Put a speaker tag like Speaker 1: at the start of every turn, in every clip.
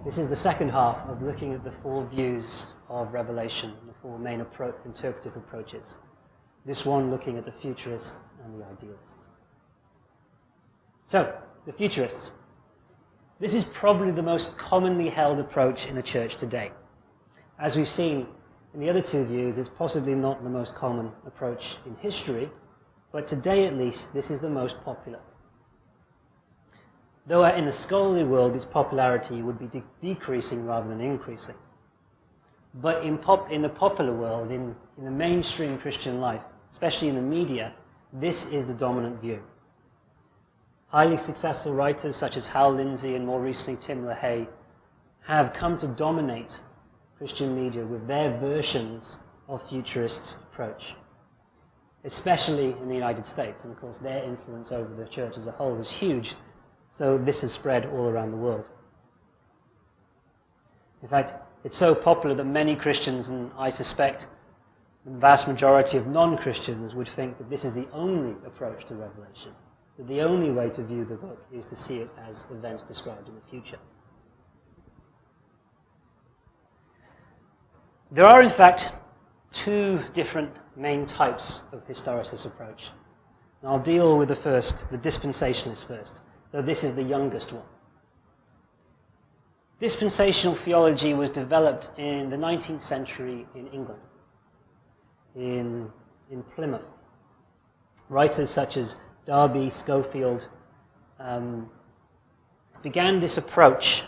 Speaker 1: This is the second half of looking at the four views of Revelation, the four main interpretive approaches. This one looking at the futurists and the idealists. So, the futurists. This is probably the most commonly held approach in the church today. As we've seen in the other two views, it's possibly not the most common approach in history, but today at least, this is the most popular. Though in the scholarly world, its popularity would be decreasing rather than increasing. But in the popular world, in the mainstream Christian life, especially in the media, this is the dominant view. Highly successful writers such as Hal Lindsey and more recently Tim LaHaye have come to dominate Christian media with their versions of futurist approach, especially in the United States. And of course, their influence over the church as a whole is huge. So this has spread all around the world. In fact, it's so popular that many Christians, and I suspect the vast majority of non-Christians, would think that this is the only approach to Revelation, that the only way to view the book is to see it as events described in the future. There are, in fact, two different main types of historicist approach. And I'll deal with the first, the dispensationalist first, though this is the youngest one. Dispensational theology was developed in the 19th century in England, in Plymouth. Writers such as Darby, Schofield began this approach.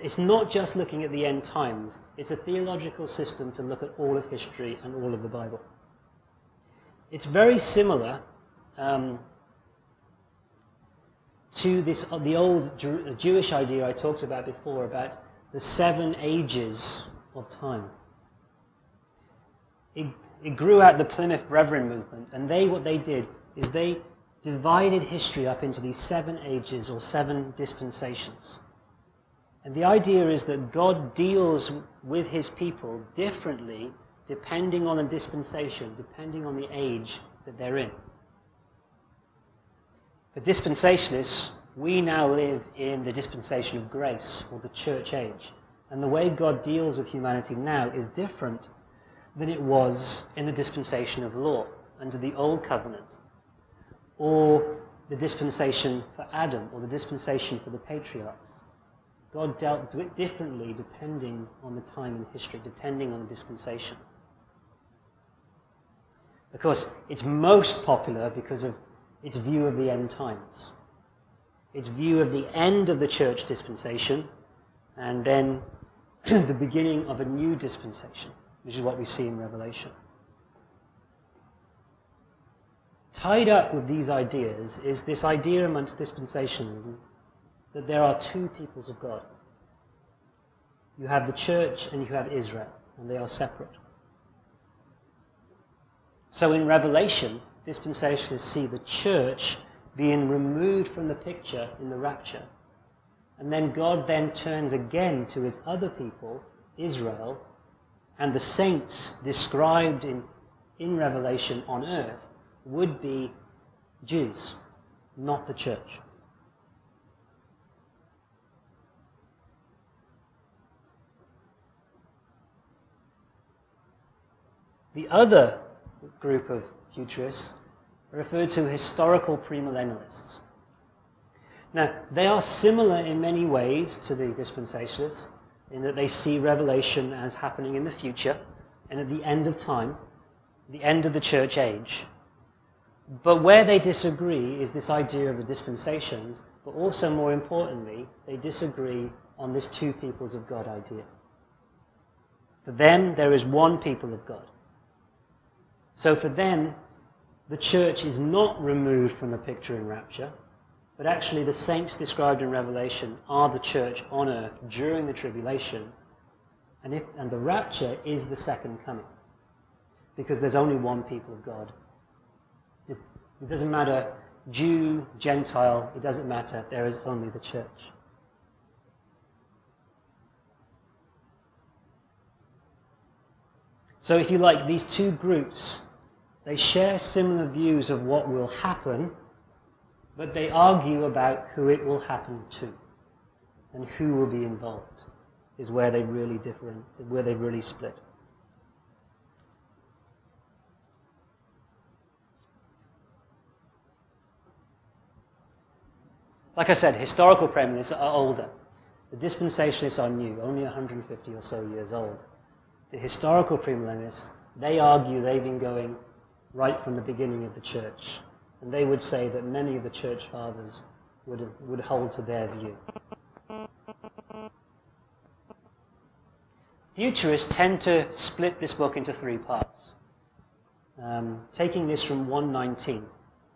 Speaker 1: It's not just looking at the end times, it's a theological system to look at all of history and all of the Bible. It's very similar to the old Jewish idea I talked about before, about the 7 ages of time. It grew out the Plymouth Brethren movement, and what they did is they divided history up into these 7 ages or 7 dispensations. And the idea is that God deals with his people differently depending on the dispensation, depending on the age that they're in. For dispensationalists, we now live in the dispensation of grace, or the church age. And the way God deals with humanity now is different than it was in the dispensation of law, under the Old Covenant, or the dispensation for Adam, or the dispensation for the patriarchs. God dealt with it differently depending on the time in history, depending on the dispensation. Of course, it's most popular because of its view of the end times. Its view of the end of the church dispensation, and then the beginning of a new dispensation, which is what we see in Revelation. Tied up with these ideas is this idea amongst dispensationalism that there are two peoples of God. You have the church and you have Israel, and they are separate. So in Revelation, dispensationalists see the church being removed from the picture in the rapture. And then God then turns again to his other people, Israel, and the saints described in Revelation on earth would be Jews, not the church. The other group of futurists are referred to historical premillennialists. Now, they are similar in many ways to the dispensationalists in that they see Revelation as happening in the future and at the end of time, the end of the church age. But where they disagree is this idea of the dispensations, but also more importantly, they disagree on this two peoples of God idea. For them, there is one people of God. So for them, the church is not removed from the picture in rapture, but actually the saints described in Revelation are the church on earth during the tribulation, and the rapture is the second coming, because there's only one people of God. It doesn't matter Jew, Gentile, it doesn't matter, there is only the church. So if you like, these two groups, they share similar views of what will happen, but they argue about who it will happen to. and who will be involved is where they really differ, where they really split. Like I said, historical premillennialists are older. The dispensationalists are new, only 150 or so years old. The historical premillennialists, they argue they've been going right from the beginning of the church. And they would say that many of the church fathers would hold to their view. Futurists tend to split this book into three parts. Taking this from 1:19,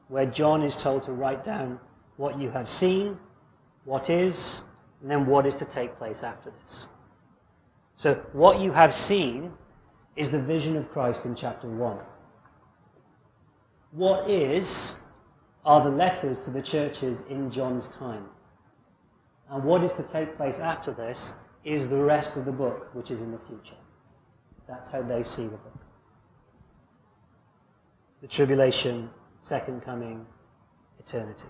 Speaker 1: where John is told to write down what you have seen, what is, and then what is to take place after this. So what you have seen is the vision of Christ in chapter 1. What is are the letters to the churches in John's time. And what is to take place after this is the rest of the book, which is in the future. That's how they see the book. The tribulation, second coming, eternity.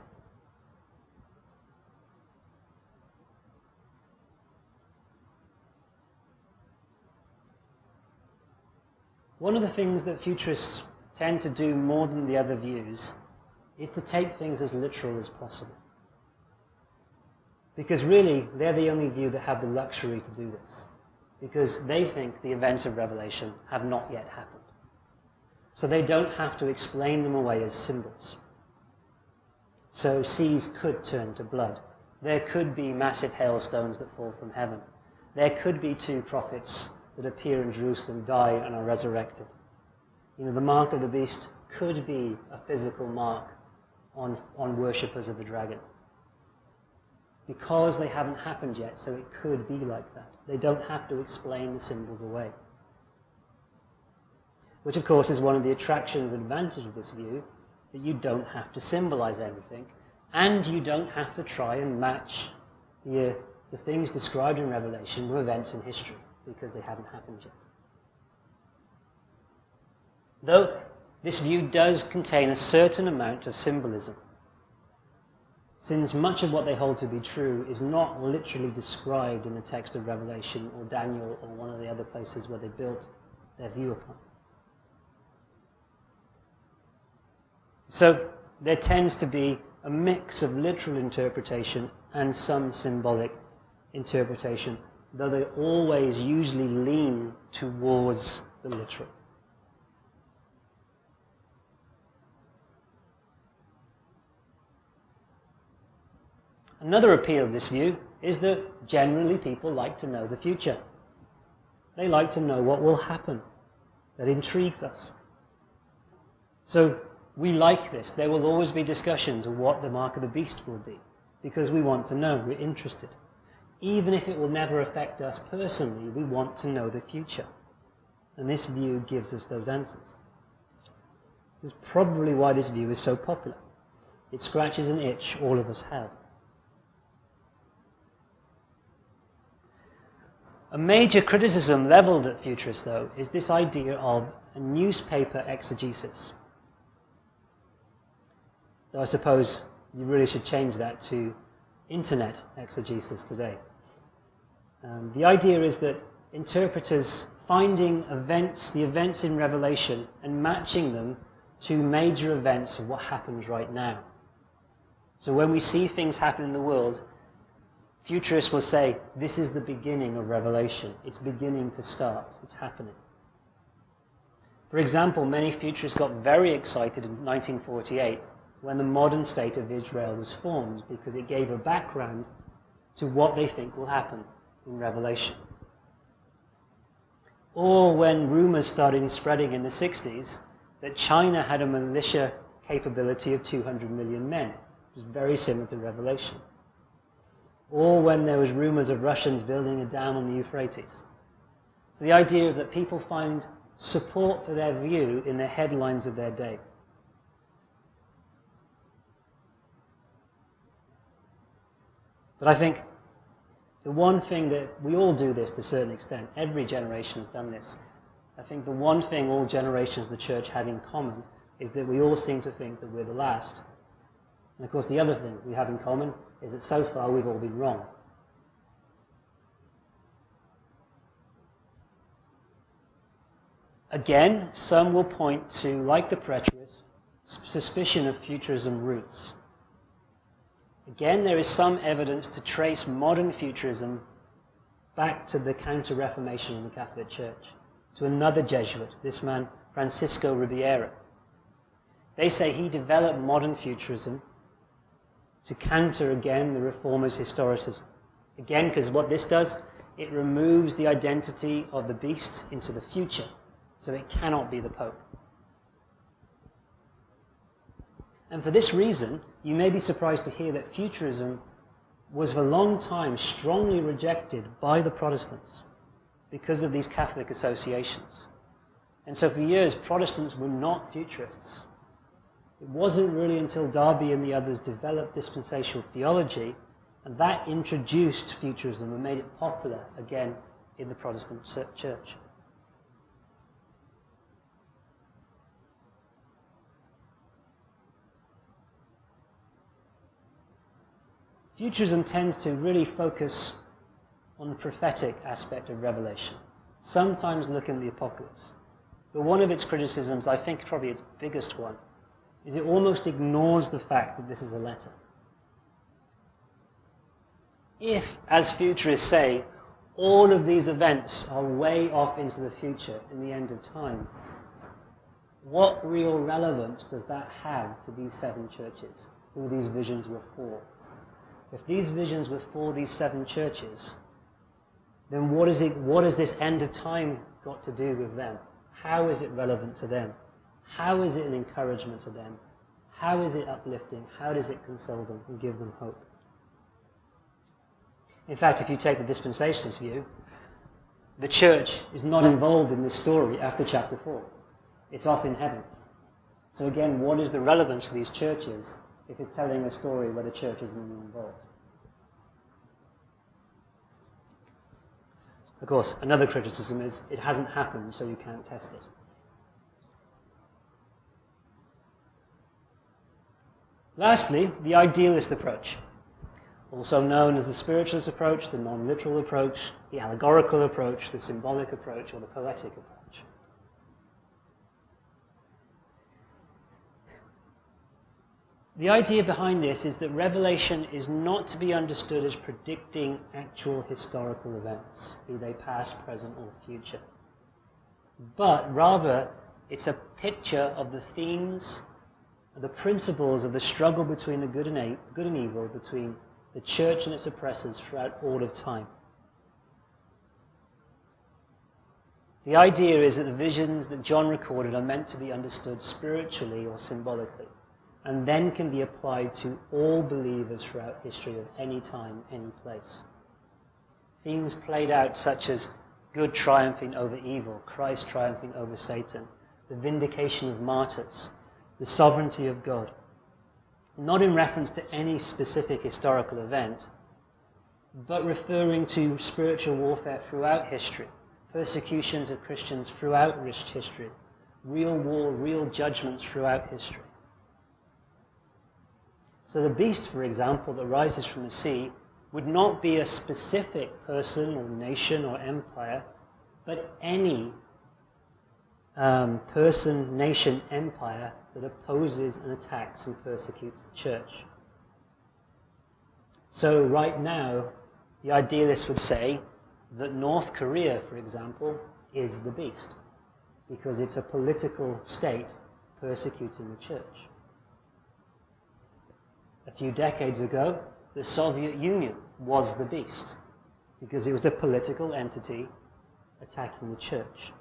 Speaker 1: One of the things that futurists tend to do more than the other views is to take things as literal as possible. Because really, they're the only view that have the luxury to do this. Because they think the events of Revelation have not yet happened. So they don't have to explain them away as symbols. So seas could turn to blood. There could be massive hailstones that fall from heaven. There could be two prophets that appear in Jerusalem, die, and are resurrected. You know, the mark of the beast could be a physical mark on worshippers of the dragon. Because they haven't happened yet, so it could be like that. They don't have to explain the symbols away. Which, of course, is one of the attractions and advantages of this view, that you don't have to symbolize everything, and you don't have to try and match the things described in Revelation with events in history, because they haven't happened yet. Though this view does contain a certain amount of symbolism, since much of what they hold to be true is not literally described in the text of Revelation or Daniel or one of the other places where they built their view upon. So there tends to be a mix of literal interpretation and some symbolic interpretation, though they always usually lean towards the literal. Another appeal of this view is that generally people like to know the future. They like to know what will happen. That intrigues us. So we like this. There will always be discussions of what the mark of the beast will be, because we want to know, we're interested. Even if it will never affect us personally, we want to know the future. And this view gives us those answers. This is probably why this view is so popular. It scratches an itch all of us have. A major criticism leveled at futurists, though, is this idea of a newspaper exegesis. Though I suppose you really should change that to internet exegesis today. The idea is that interpreters finding events, the events in Revelation, and matching them to major events of what happens right now. So when we see things happen in the world, futurists will say, this is the beginning of Revelation. It's beginning to start. It's happening. For example, many futurists got very excited in 1948 when the modern state of Israel was formed, because it gave a background to what they think will happen in Revelation. Or when rumors started spreading in the 60s that China had a militia capability of 200 million men, which was very similar to Revelation. Or when there was rumors of Russians building a dam on the Euphrates. So the idea that people find support for their view in the headlines of their day. But I think the one thing that we all do this to a certain extent, every generation has done this. I think the one thing all generations of the church have in common is that we all seem to think that we're the last. And of course the other thing we have in common is that so far we've all been wrong. Again, some will point to, like the preterists, suspicion of futurism roots. Again, there is some evidence to trace modern futurism back to the Counter-Reformation in the Catholic Church, to another Jesuit, this man Francisco Ribeira. They say he developed modern futurism to counter again the Reformers' historicism. Again, because what this does, it removes the identity of the beast into the future, so it cannot be the Pope. And for this reason, you may be surprised to hear that futurism was for a long time strongly rejected by the Protestants because of these Catholic associations. And so for years, Protestants were not futurists. It wasn't really until Darby and the others developed dispensational theology, and that introduced futurism and made it popular again in the Protestant church. Futurism tends to really focus on the prophetic aspect of Revelation, sometimes look in the apocalypse. But one of its criticisms, I think probably its biggest one, is it almost ignores the fact that this is a letter. If, as futurists say, all of these events are way off into the future in the end of time, what real relevance does that have to these 7 churches, who these visions were for? If these visions were for these 7 churches, then what has this end of time got to do with them? How is it relevant to them? How is it an encouragement to them? How is it uplifting? How does it console them and give them hope? In fact, if you take the dispensationalist view, the church is not involved in this story after chapter 4. It's off in heaven. So again, what is the relevance to these churches if it's telling a story where the church isn't involved? Of course, another criticism is it hasn't happened, so you can't test it. Lastly, the idealist approach, also known as the spiritualist approach, the non-literal approach, the allegorical approach, the symbolic approach, or the poetic approach. The idea behind this is that Revelation is not to be understood as predicting actual historical events, be they past, present, or future. But rather, it's a picture of the themes, the principles of the struggle between the good and evil, between the church and its oppressors throughout all of time. The idea is that the visions that John recorded are meant to be understood spiritually or symbolically, and then can be applied to all believers throughout history of any time, any place. Themes played out such as good triumphing over evil, Christ triumphing over Satan, the vindication of martyrs, the sovereignty of God, not in reference to any specific historical event, but referring to spiritual warfare throughout history, persecutions of Christians throughout history, real war, real judgments throughout history. So the beast, for example, that rises from the sea would not be a specific person or nation or empire, but any person, nation, empire that opposes and attacks and persecutes the church. So right now, the idealists would say that North Korea, for example, is the beast, because it's a political state persecuting the church. A few decades ago, the Soviet Union was the beast, because it was a political entity attacking the church.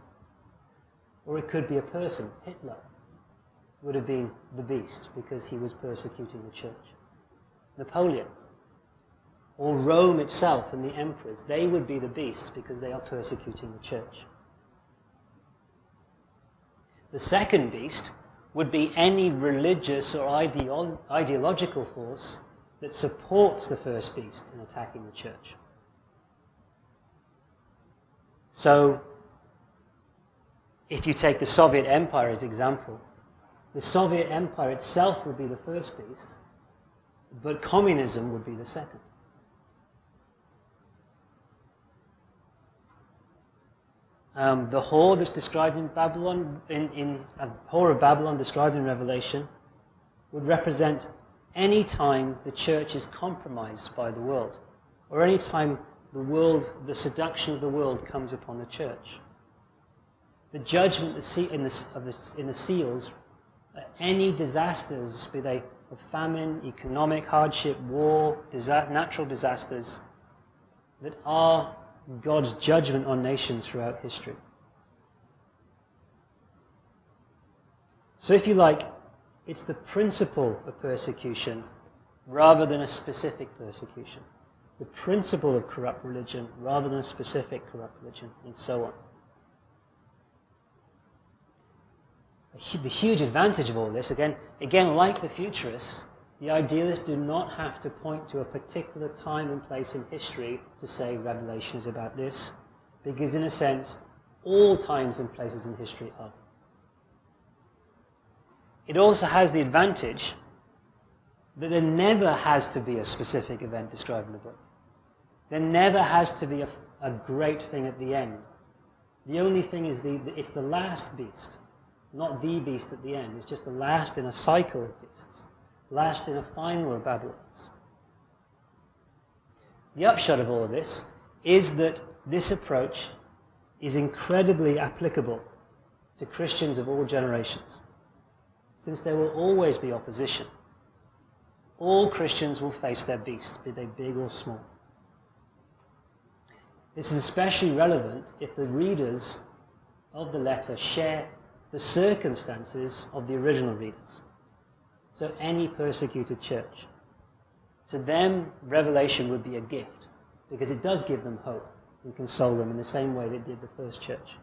Speaker 1: Or it could be a person. Hitler would have been the beast because he was persecuting the church. Napoleon, or Rome itself and the emperors, they would be the beasts because they are persecuting the church. The second beast would be any religious or ideological force that supports the first beast in attacking the church. So, if you take the Soviet Empire as example, the Soviet Empire itself would be the first beast, but communism would be the second. The whore that's described in Babylon, in a whore of Babylon described in Revelation, would represent any time the church is compromised by the world, or any time the seduction of the world comes upon the church. The judgment in the seals, any disasters, be they of famine, economic hardship, war, natural disasters, that are God's judgment on nations throughout history. So if you like, it's the principle of persecution rather than a specific persecution. The principle of corrupt religion rather than a specific corrupt religion, and so on. The huge advantage of all this, again, like the futurists, the idealists do not have to point to a particular time and place in history to say Revelation is about this, because in a sense, all times and places in history are. It also has the advantage that there never has to be a specific event described in the book. There never has to be a great thing at the end. The only thing is it's the last beast, not the beast at the end. It's just the last in a cycle of beasts, last in a final of Babylons. The upshot of all of this is that this approach is incredibly applicable to Christians of all generations, since there will always be opposition. All Christians will face their beasts, be they big or small. This is especially relevant if the readers of the letter share the circumstances of the original readers. So any persecuted church. To them, Revelation would be a gift, because it does give them hope and console them in the same way that it did the first church.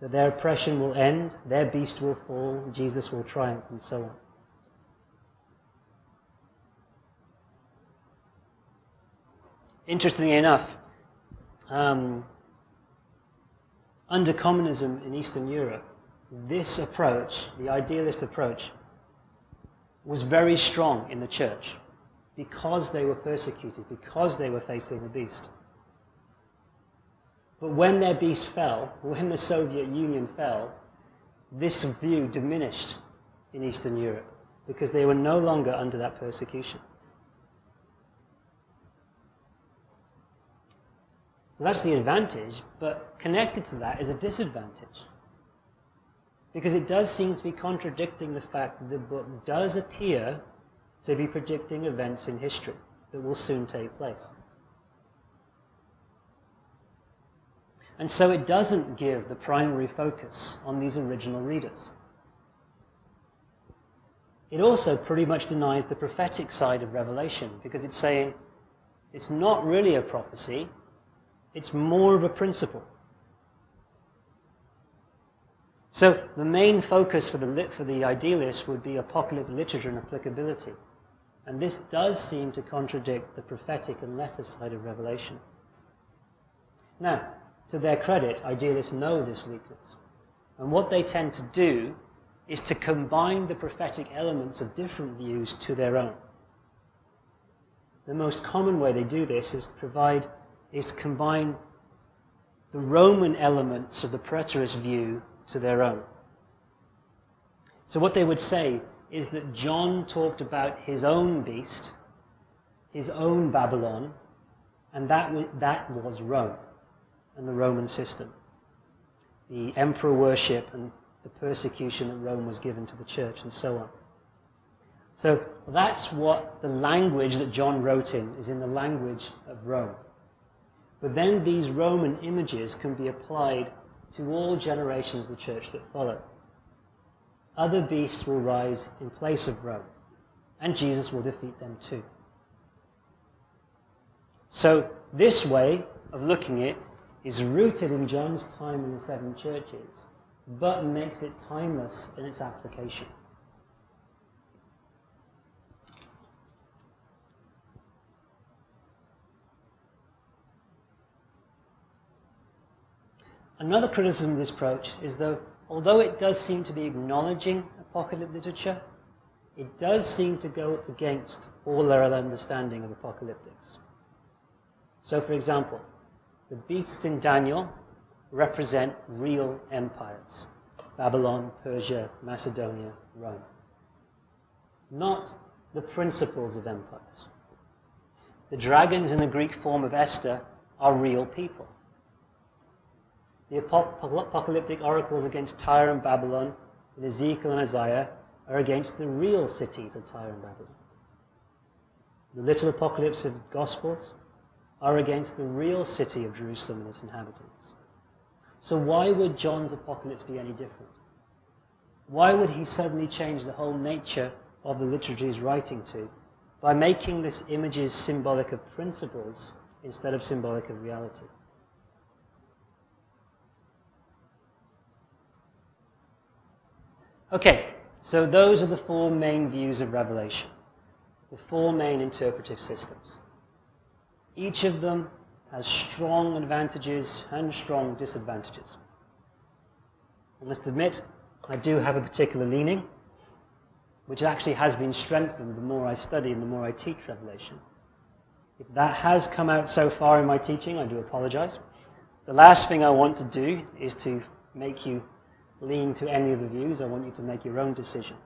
Speaker 1: That their oppression will end, their beast will fall, Jesus will triumph, and so on. Interestingly enough, under communism in Eastern Europe, this approach, the idealist approach, was very strong in the church because they were persecuted, because they were facing the beast. But when their beast fell, when the Soviet Union fell, this view diminished in Eastern Europe because they were no longer under that persecution. So that's the advantage, but connected to that is a disadvantage. Because it does seem to be contradicting the fact that the book does appear to be predicting events in history that will soon take place. And so it doesn't give the primary focus on these original readers. It also pretty much denies the prophetic side of Revelation, because it's saying it's not really a prophecy, it's more of a principle. So the main focus for the idealist would be apocalyptic literature and applicability. And this does seem to contradict the prophetic and letter side of Revelation. Now, to their credit, idealists know this weakness. And what they tend to do is to combine the prophetic elements of different views to their own. The most common way they do this is to combine the Roman elements of the preterist view to their own. So what they would say is that John talked about his own beast, his own Babylon, and that was Rome and the Roman system, the emperor worship and the persecution that Rome was given to the church, and so on. So that's what the language that John wrote in is, in the language of Rome. But then these Roman images can be applied to all generations of the church that follow. Other beasts will rise in place of Rome, and Jesus will defeat them too. So this way of looking at it is rooted in John's time in the seven churches, but makes it timeless in its application. Another criticism of this approach is that although it does seem to be acknowledging apocalyptic literature, it does seem to go against all their other understanding of apocalyptics. So, for example, The beasts in Daniel represent real empires. Babylon, Persia, Macedonia, Rome. Not the principles of empires. The dragons in the Greek form of Esther are real people. The apocalyptic oracles against Tyre and Babylon in Ezekiel and Isaiah are against the real cities of Tyre and Babylon. The little apocalypse of the Gospels are against the real city of Jerusalem and its inhabitants. So why would John's apocalypse be any different? Why would he suddenly change the whole nature of the literature he's writing to by making these images symbolic of principles instead of symbolic of reality? Okay, so those are the four main views of Revelation, the four main interpretive systems. Each of them has strong advantages and strong disadvantages. I must admit, I do have a particular leaning, which actually has been strengthened the more I study and the more I teach Revelation. If that has come out so far in my teaching, I do apologize. The last thing I want to do is to make you lean to any of the views. I want you to make your own decision.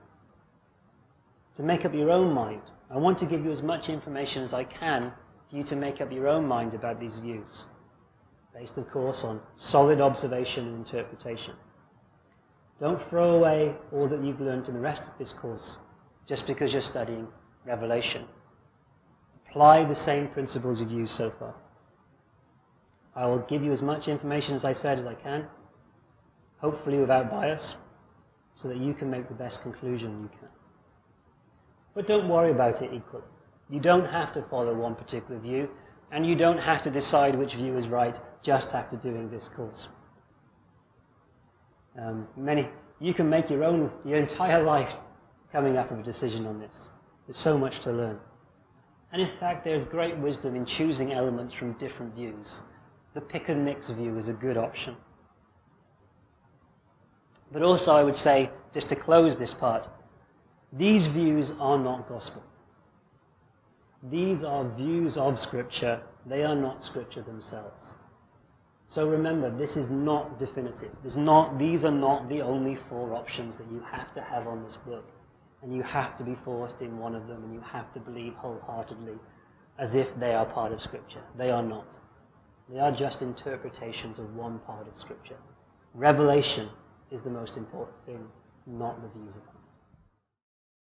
Speaker 1: To make up your own mind. I want to give you as much information as I can for you to make up your own mind about these views, based, of course, on solid observation and interpretation. Don't throw away all that you've learned in the rest of this course just because you're studying Revelation. Apply the same principles you've used so far. I will give you as much information as I said as I can, hopefully without bias, so that you can make the best conclusion you can. But don't worry about it equally. You don't have to follow one particular view, and you don't have to decide which view is right just after doing this course. You can make your entire life coming up with a decision on this. There's so much to learn. And in fact, there's great wisdom in choosing elements from different views. The pick and mix view is a good option. But also I would say, just to close this part, these views are not gospel. These are views of Scripture. They are not Scripture themselves. So remember, this is not definitive. These are not the only four options that you have to have on this book. And you have to be forced in one of them, and you have to believe wholeheartedly as if they are part of Scripture. They are not. They are just interpretations of one part of Scripture. Revelation is the most important thing, not the views of others.